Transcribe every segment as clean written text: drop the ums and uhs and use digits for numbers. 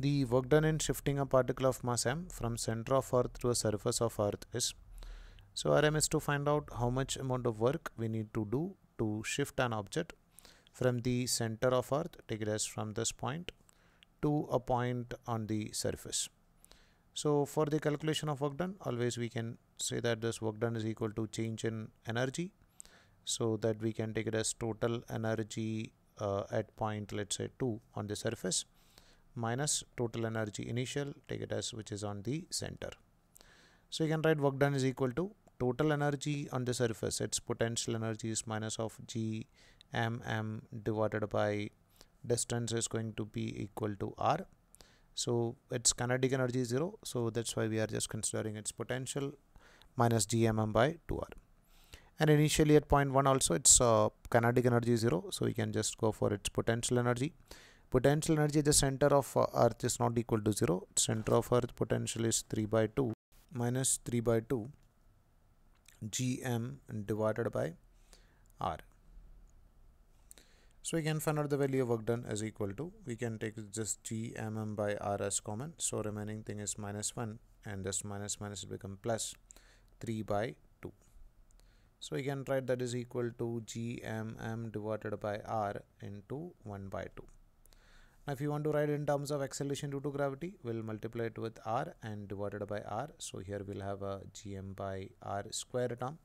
The work done in shifting a particle of mass m from center of earth to a surface of earth is. So Rm is to find out how much amount of work we need to do to shift an object from the center of earth, take it as from this point, to a point on the surface. So for the calculation of work done, always we can say that this work done is equal to change in energy, so that we can take it as total energy at point, let's say 2 on the surface, minus total energy initial, take it as which is on the center. So you can write work done is equal to total energy on the surface, its potential energy is minus of g m divided by distance is going to be equal to r. So its kinetic energy is 0, so that's why we are just considering its potential minus gmm by 2r. And initially at point 1 also its kinetic energy is 0, so we can just go for its potential energy. Potential energy at the center of earth is not equal to 0. Center of earth potential is 3 by 2 minus 3 by 2 gm divided by r. So we can find out the value of work done as equal to, we can take just gmm by r as common, so remaining thing is minus 1 and this minus minus will become plus 3 by 2. So we can write that is equal to gmm divided by r into 1 by 2. Now if you want to write in terms of acceleration due to gravity, we'll multiply it with r and divided by r. So here we'll have a gm by r square term.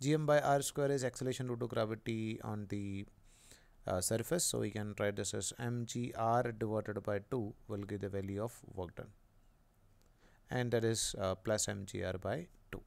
Gm by r square is acceleration due to gravity on the surface, so we can write this as mgr divided by 2 will give the value of work done, and that is plus mgr by 2.